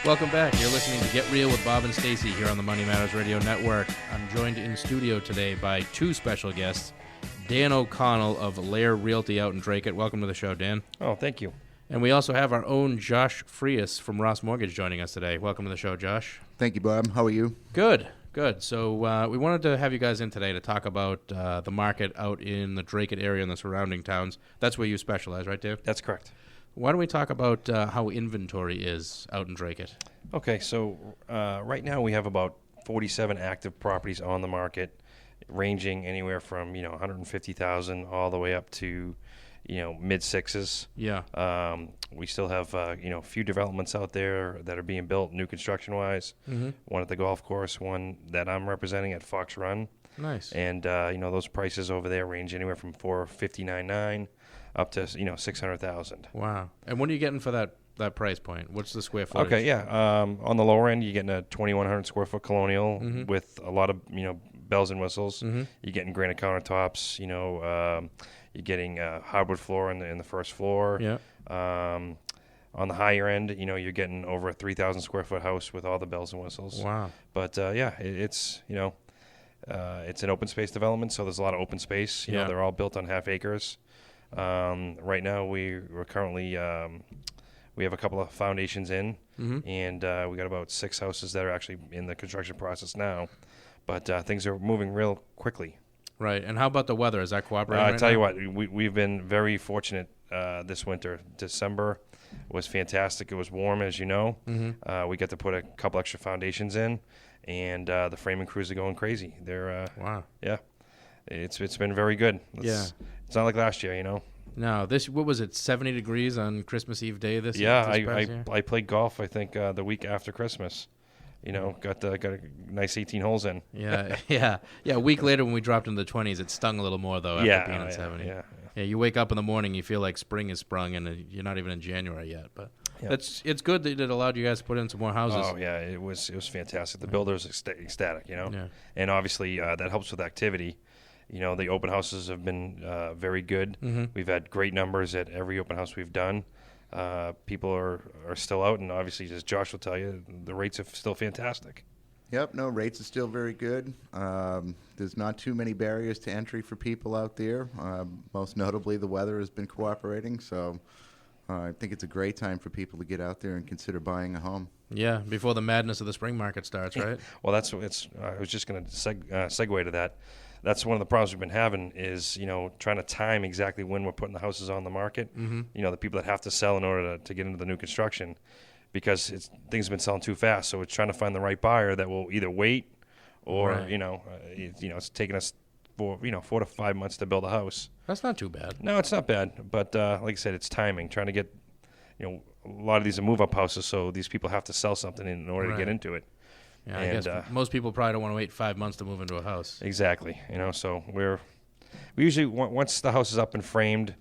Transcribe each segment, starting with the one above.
Welcome back. You're listening to Get Real with Bob and Stacey here on the Money Matters Radio Network. I'm joined in studio today by two special guests, Dan O'Connell of Lair Realty out in Draycott. Welcome to the show, Dan. Oh, thank you. And we also have our own Josh Frias from Ross Mortgage joining us today. Welcome to the show, Josh. Thank you, Bob. How are you? Good. So we wanted to have you guys in today to talk about the market out in the Draycott area and the surrounding towns. That's where you specialize, right, Dave? That's correct. Why don't we talk about how inventory is out in Draycott? Okay, so right now we have about 47 active properties on the market, ranging anywhere from 150,000 all the way up to mid sixes. Yeah. We still have a few developments out there that are being built, new construction wise. Mm-hmm. One at the golf course, one that I'm representing at Fox Run. Nice. And those prices over there range anywhere from $459,900 up to 600,000. Wow. And what are you getting for that price point? What's the square footage? Okay, yeah. On the lower end, you're getting a 2,100 square foot colonial Mm-hmm. with a lot of bells and whistles. Mm-hmm. You're getting granite countertops. You're getting hardwood floor in the first floor. Yeah. On the higher end, you're getting over a 3,000 square foot house with all the bells and whistles. Wow. But it's an open space development, so there's a lot of open space. Yeah. They're all built on half acres. Right now, we're currently we have a couple of foundations in, Mm-hmm. and we got about 6 houses that are actually in the construction process now. But things are moving real quickly. Right. And how about the weather? Is that cooperating I right tell now? you what, we've been very fortunate this winter. December was fantastic. It was warm, as you know. Mm-hmm. We got to put a couple extra foundations in, and the framing crews are going crazy. They're Wow. yeah, it's been very good. It's not like last year, No, what was it, 70 degrees on Christmas Eve day this Yeah, this past year? I played golf. I think the week after Christmas. Got a nice 18 holes in. Yeah, yeah. A week later when we dropped into the 20s, it stung a little more, though, after being at 70. Yeah. You wake up in the morning, you feel like spring is sprung, and you're not even in January yet. But it's good that it allowed you guys to put in some more houses. Oh yeah, it was fantastic. The builders ecstatic, Yeah. and obviously that helps with activity. The open houses have been very good. Mm-hmm. We've had great numbers at every open house we've done. People are still out, and obviously, as Josh will tell you, the rates are still fantastic. Yep, no, rates are still very good. There's not too many barriers to entry for people out there. Most notably, the weather has been cooperating, so I think it's a great time for people to get out there and consider buying a home. Yeah, before the madness of the spring market starts, right? Well, I was just going to segue to that. That's one of the problems we've been having is, trying to time exactly when we're putting the houses on the market. Mm-hmm. The people that have to sell in order to get into the new construction, because things have been selling too fast. So it's trying to find the right buyer that will either wait or, Right. it's taking us 4 to 5 months to build a house. That's not too bad. No, it's not bad. But like I said, it's timing, trying to get, a lot of these are move-up houses. So these people have to sell something in order to Right. get into it. Yeah, I And, guess most people probably don't want to wait 5 months to move into a house. Exactly. So we usually, once the house is up and framed,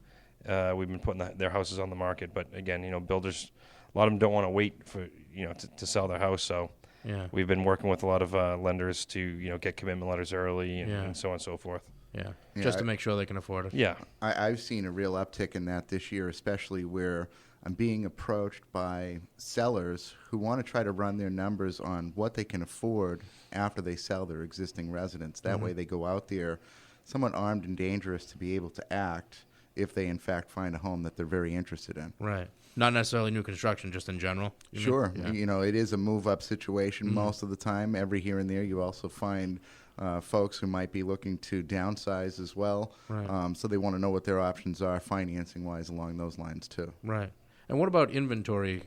we've been putting their houses on the market. But again, builders, a lot of them don't want to wait for, to sell their house. So Yeah. we've been working with a lot of lenders to, get commitment letters early and so on and so forth. Yeah. Yeah, Just to make sure they can afford it. Yeah. I've seen a real uptick in that this year, especially where I'm being approached by sellers who want to try to run their numbers on what they can afford after they sell their existing residence. That Mhm. way they go out there somewhat armed and dangerous to be able to act if they in fact find a home that they're very interested in. Right. Not necessarily new construction, just in general. you mean? Sure. Yeah. It is a move-up situation Mhm. most of the time. Every here and there you also find folks who might be looking to downsize as well. Right. So they want to know what their options are financing-wise along those lines too. Right. And what about inventory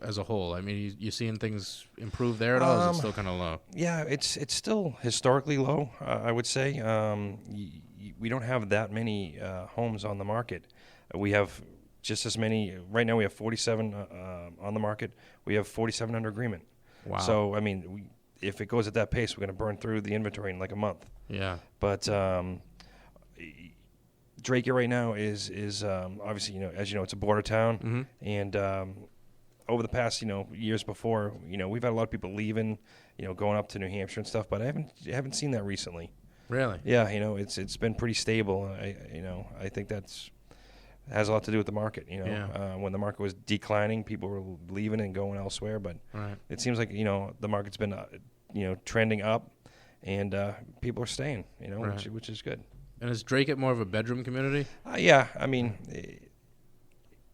as a whole? I mean, you seeing things improve there at all? Or is it still kind of low? Yeah, it's still historically low, I would say. We don't have that many homes on the market. We have just as many. Right now we have 47 on the market. We have 47 under agreement. Wow. So, I mean, if it goes at that pace, we're going to burn through the inventory in like a month. Yeah. But Drake right now is obviously, as you know, it's a border town. Mm-hmm. And over the past, years before, we've had a lot of people leaving, going up to New Hampshire and stuff, but I haven't seen that recently. Really? Yeah, it's been pretty stable. I think that's It has a lot to do with the market. Yeah. When the market was declining, people were leaving and going elsewhere. But Right. it seems like the market's been trending up, and people are staying. Right. Which is good. And is Drake more of a bedroom community? Yeah, I mean,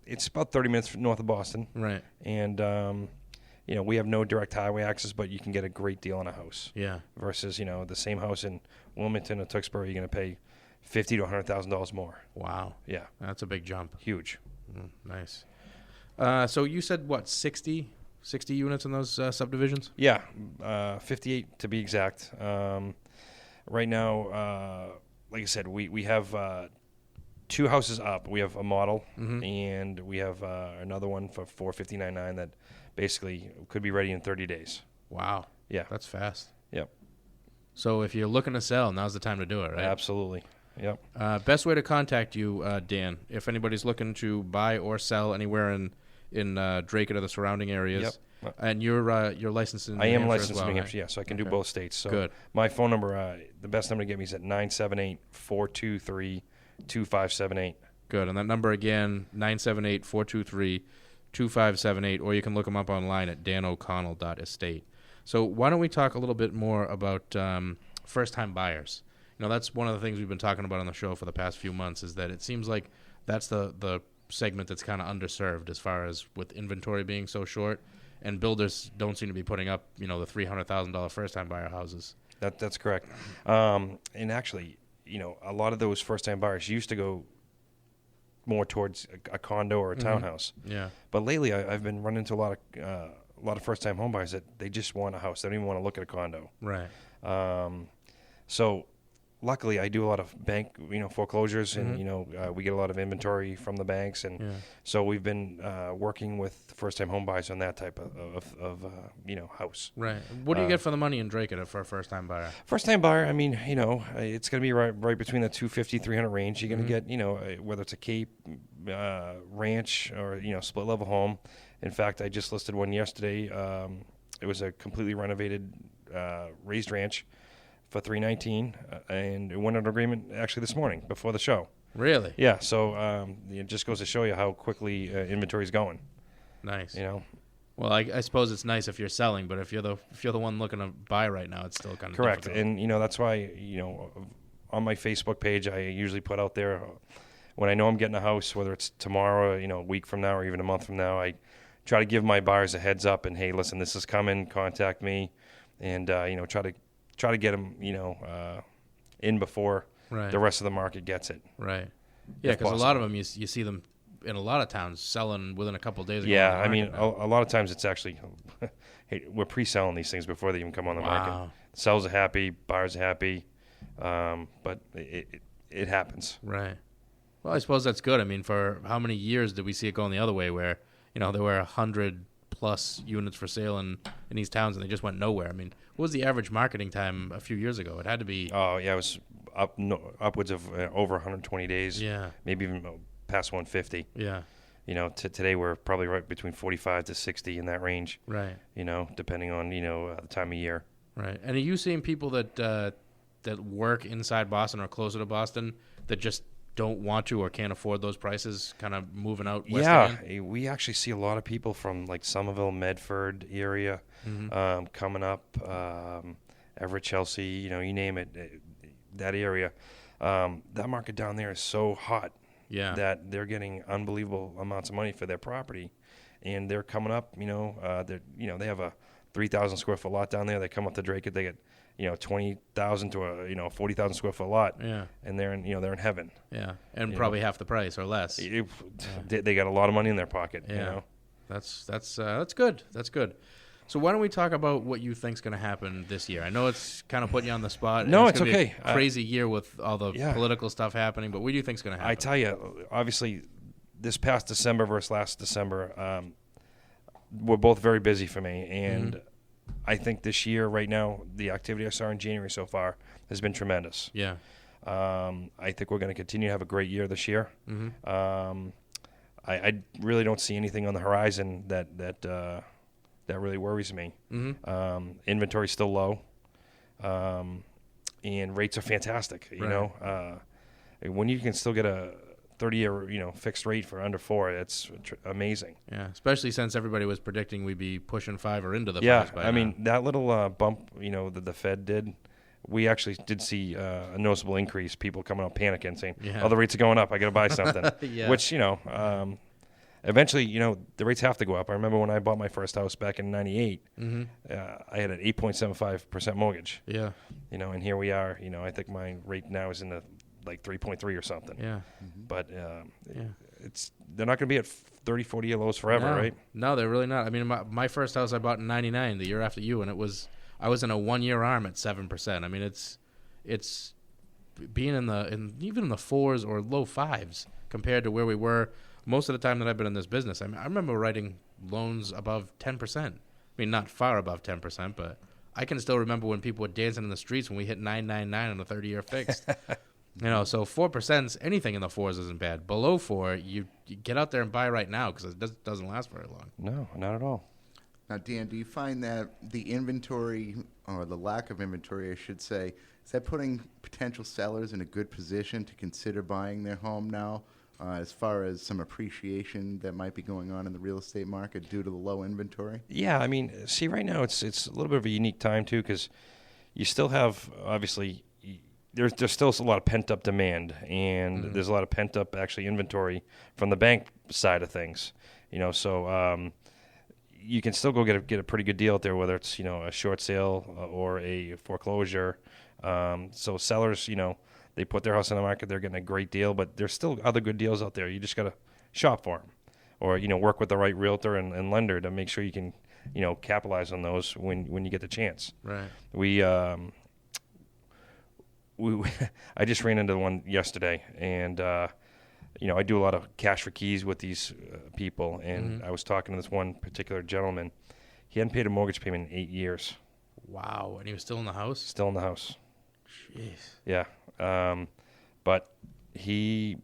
it's about 30 minutes north of Boston. Right. And we have no direct highway access, but you can get a great deal on a house. Yeah. Versus the same house in Wilmington or Tewksbury, you're going to pay $50,000 to $100,000 more. Wow. Yeah, That's a big jump. huge. Nice. So you said, what, 60 units in those subdivisions? Yeah, 58 to be exact. Right now, like I said, we have 2 houses up. We have a model, and we have another one for $459.9 that basically could be ready in 30 days. Wow. Yeah. That's fast. Yep. So if you're looking to sell, now's the time to do it, right? Absolutely. Yep. Best way to contact you, Dan, if anybody's looking to buy or sell anywhere in Drake or the surrounding areas. Yep. And you're licensed in New I am Hampshire licensed as well, in New right? Hampshire, yeah, so I can do Okay. both states. So Good. My phone number, the best number to get me is at 978-423-2578. Good. And that number again, 978-423-2578, or you can look them up online at danoconnell.estate. So why don't we talk a little bit more about first-time buyers? That's one of the things we've been talking about on the show for the past few months, is that it seems like that's the segment that's kind of underserved as far as with inventory being so short, and builders don't seem to be putting up, the $300,000 first-time buyer houses. That's correct. And actually, a lot of those first-time buyers used to go more towards a condo or a townhouse. Yeah. But lately, I've been running into a lot of first-time home buyers that they just want a house. They don't even want to look at a condo. Right. So luckily, I do a lot of bank, foreclosures, and we get a lot of inventory from the banks, and so we've been working with first-time home buyers on that type of house. Right. What do you get for the money in Drake for a first-time buyer? First-time buyer, I mean, it's going to be right between the 250, 300 range. You're going to get, whether it's a cape, ranch, or split-level home. In fact, I just listed one yesterday. It was a completely renovated raised ranch for $319, and it went under agreement actually this morning before the show. Really? Yeah, so it just goes to show you how quickly inventory is going. Nice. Well, I suppose it's nice if you're selling, but if you're the one looking to buy right now, it's still kind of correct. difficult. And that's why on my Facebook page, I usually put out there when I know I'm getting a house, whether it's tomorrow, a week from now, or even a month from now, I try to give my buyers a heads up and, hey, listen, this is coming. Contact me, and try to get them, in before Right. the rest of the market gets it. Right. Yeah, If because a possible. lot of them you see them in a lot of towns selling within a couple of days. Yeah, of I mean, going on the market a lot of times it's actually, hey, we're pre-selling these things before they even come on the now. market. Wow. Sellers are happy, buyers are happy, but it happens. Right. Well, I suppose that's good. I mean, for how many years did we see it going the other way, where there were 100+ units for sale in these towns, and they just went nowhere? I mean, what was the average marketing time a few years ago? It had to be. Oh, yeah, it was upwards of over 120 days. Yeah. Maybe even past 150. Yeah. Today we're probably right between 45 to 60 in that range. Right. Depending on the time of year. Right. And are you seeing people that work inside Boston or closer to Boston that just don't want to or can't afford those prices, kind of moving out west again? We actually see a lot of people from like Somerville, Medford area coming up, Everett, Chelsea, you name it, that area. That market down there is so hot that they're getting unbelievable amounts of money for their property, and they're coming up. They have a 3,000 square foot lot down there. They come up to Drake, they get 20,000 to a 40,000 square foot lot. Yeah. And they're in heaven. Yeah. And probably half the price or less. They got a lot of money in their pocket. Yeah. That's good. That's good. So why don't we talk about what you think's going to happen this year? I know it's kind of putting you on the spot. No, it's it's gonna okay. Be a crazy year with all the Yeah. political stuff happening, but what do you think's going to happen? I tell you, obviously, this past December versus last December, were both very busy for me, and I think this year, right now, the activity I saw in January so far has been tremendous. Yeah. I think we're going to continue to have a great year this year. I really don't see anything on the horizon that really worries me. Inventory's still low, and rates are fantastic. Right. When you can still get a 30-year fixed rate for under 4. It's amazing. Yeah, especially since everybody was predicting we'd be pushing 5 or into the 5s by I now. mean, that little bump that the Fed did, we actually did see a noticeable increase. People coming up panicking, saying, Yeah. "Oh, the rates are going up. I got to buy something." Yeah. Which eventually, the rates have to go up. I remember when I bought my first house back in '98, I had an 8.75% mortgage. Yeah. And here we are. I think my rate now is in the like 3.3 or something. Yeah. But they're not going to be at 30, 40-year lows forever, right? No, they're really not. I mean, my first house I bought in '99, the year after you, and I was in a 1-year arm at 7%. I mean, it's being even in the 4s or low 5s compared to where we were most of the time that I've been in this business. I mean, I remember writing loans above 10%. I mean, not far above 10%, but I can still remember when people were dancing in the streets when we hit 9.99 on a 30-year fixed. So 4%, anything in the 4s isn't bad. Below 4, you get out there and buy right now because it doesn't last very long. No, not at all. Now, Dan, do you find that the inventory, or the lack of inventory, I should say, is that putting potential sellers in a good position to consider buying their home now, as far as some appreciation that might be going on in the real estate market due to the low inventory? Yeah, I mean, see, right now it's a little bit of a unique time too, because you still have, obviously, there's still a lot of pent up demand, and there's a lot of pent up actually inventory from the bank side of things. So you can still go get a pretty good deal out there, whether it's a short sale or a foreclosure. So sellers, they put their house on the market, they're getting a great deal, but there's still other good deals out there. You just got to shop for them, or work with the right realtor and lender to make sure you can capitalize on those when you get the chance. Right. We I just ran into one yesterday, and I do a lot of cash for keys with these people, and I was talking to this one particular gentleman. He hadn't paid a mortgage payment in 8 years. Wow, and he was still in the house? Still in the house. Jeez. Yeah. But he,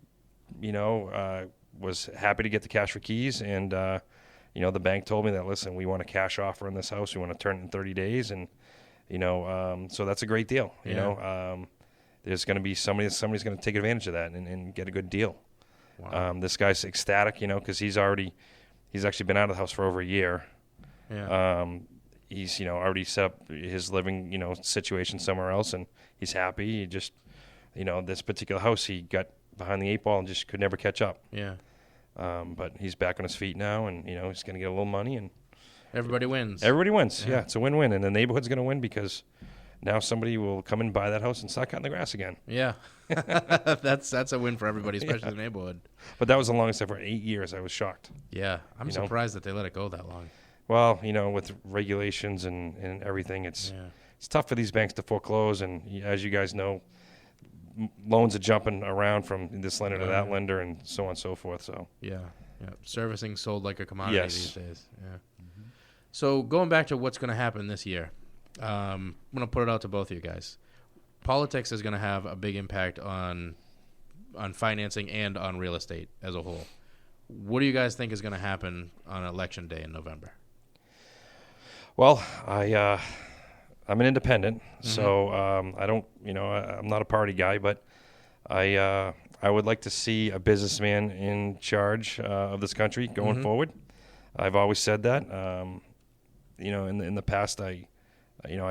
was happy to get the cash for keys, and the bank told me that, listen, we want a cash offer on this house. We want to turn it in 30 days, and so that's a great deal. There's going to be somebody's going to take advantage of that and get a good deal. Wow. This guy's ecstatic, because he's actually been out of the house for over a year. Yeah. He's already set up his living situation somewhere else, and he's happy. He just this particular house, he got behind the 8 ball and just could never catch up. Yeah. But he's back on his feet now, and he's going to get a little money, and Everybody wins. everybody wins. Yeah, it's a win-win, and the neighborhood's going to win because now somebody will come and buy that house and start cutting the grass again. Yeah. That's a win for everybody, especially the neighborhood. But that was the longest ever. 8 years. I was shocked. Yeah. I'm surprised that they let it go that long. Well, with regulations and everything, it's tough for these banks to foreclose, and as you guys know, loans are jumping around from this lender to that lender, and so on and so forth. So yeah. Servicing sold like a commodity these days. Yeah. So going back to what's going to happen this year, I'm going to put it out to both of you guys. Politics is going to have a big impact on financing and on real estate as a whole. What do you guys think is going to happen on Election Day in November? Well, I'm an independent, so I don't, I'm not a party guy, but I would like to see a businessman in charge of this country going forward. I've always said that. In the past, I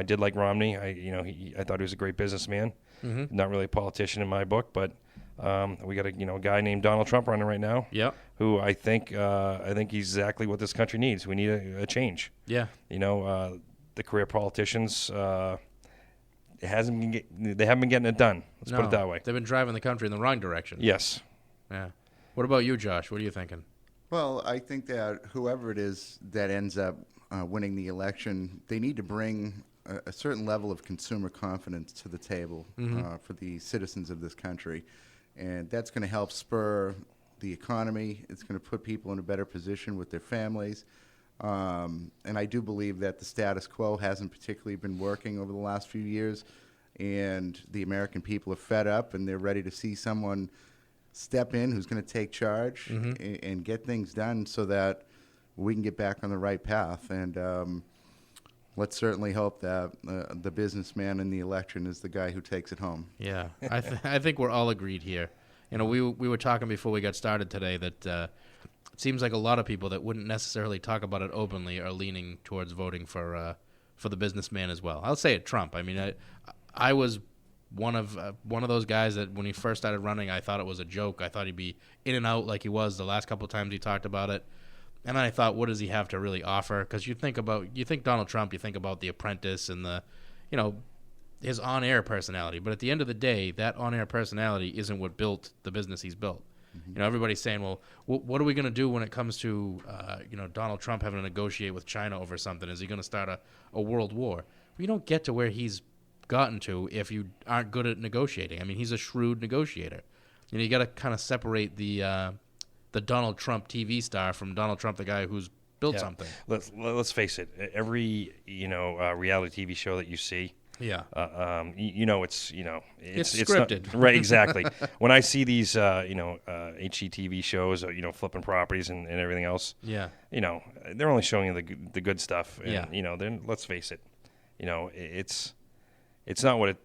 did like Romney. I thought he was a great businessman. Not really a politician in my book, but we got a guy named Donald Trump running right now. Yeah. Who I think he's exactly what this country needs. We need a change. Yeah. The career politicians, they haven't been getting it done. Let's put it that way. They've been driving the country in the wrong direction. Yes. Yeah. What about you, Josh? What are you thinking? Well, I think that whoever it is that ends up winning the election, they need to bring a certain level of consumer confidence to the table for the citizens of this country. And that's going to help spur the economy. It's going to put people in a better position with their families. And I do believe that the status quo hasn't particularly been working over the last few years. And the American people are fed up, and they're ready to see someone step in who's going to take charge and get things done so that we can get back on the right path. And let's certainly hope that the businessman in the election is the guy who takes it home. Yeah, I think we're all agreed here. You know, we were talking before we got started today that it seems like a lot of people that wouldn't necessarily talk about it openly are leaning towards voting for the businessman as well. I'll say it, Trump. I mean, I was one of those guys that when he first started running, I thought it was a joke. I thought he'd be in and out like he was the last couple of times he talked about it. And then I thought, what does he have to really offer? Because you think Donald Trump, you think about The Apprentice and his on-air personality. But at the end of the day, that on-air personality isn't what built the business he's built. Mm-hmm. You know, everybody's saying, well, what are we going to do when it comes to, Donald Trump having to negotiate with China over something? Is he going to start a world war? You don't get to where he's gotten to if you aren't good at negotiating. I mean, he's a shrewd negotiator. You know, you got to kind of separate the Donald Trump TV star from Donald Trump, the guy who's built something. Let's face it. Every reality TV show that you see, yeah, it's scripted, not, right? Exactly. When I see these HGTV shows, flipping properties and everything else, yeah, they're only showing you the good stuff. And, yeah. Then let's face it, it's not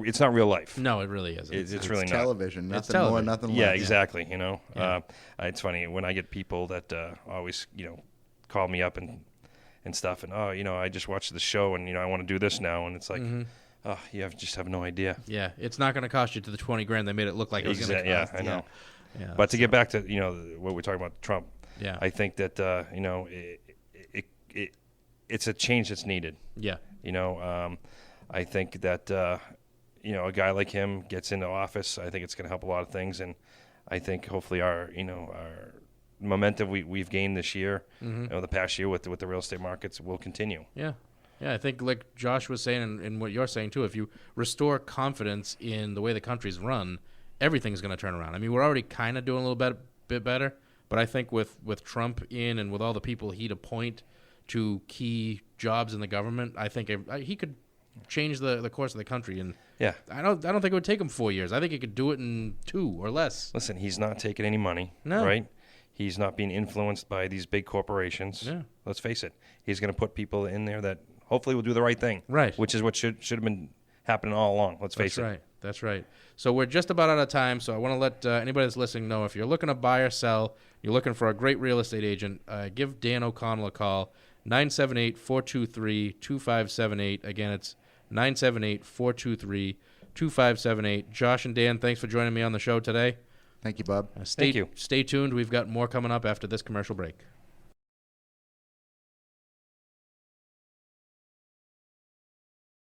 it's not real life. No, it really isn't. It's really television. not. Nothing more, nothing less. Yeah, exactly. Yeah. It's funny when I get people that always call me up and stuff, and I just watched the show and I want to do this now, and it's like, oh, you just have no idea. Yeah, it's not going to cost you to the $20,000 they made it look like it was going to cost. Yeah, I know. Yeah, but to get back to what we're talking about, Trump. Yeah, I think that it's a change that's needed. Yeah. I think that a guy like him gets into office. I think it's going to help a lot of things, and I think hopefully our momentum we've gained this year, the past year with the real estate markets will continue. Yeah. Yeah, I think like Josh was saying and what you're saying too, if you restore confidence in the way the country's run, everything's going to turn around. I mean, we're already kind of doing a little bit better, but I think with Trump in and with all the people he'd appoint to key jobs in the government, I think he could change the course of the country. And yeah, I don't think it would take him 4 years. I think he could do it in 2 or less. Listen, he's not taking any money, no. Right? He's not being influenced by these big corporations. Yeah. Let's face it. He's going to put people in there that hopefully will do the right thing. Right. Which is what should have been happening all along. Let's face it. That's right. That's right. So we're just about out of time. So I want to let anybody that's listening know, if you're looking to buy or sell, you're looking for a great real estate agent, give Dan O'Connell a call, 978-423-2578. Again, it's 978-423-2578. Josh and Dan, thanks for joining me on the show today. Thank you, Bob. Thank you. Stay tuned. We've got more coming up after this commercial break.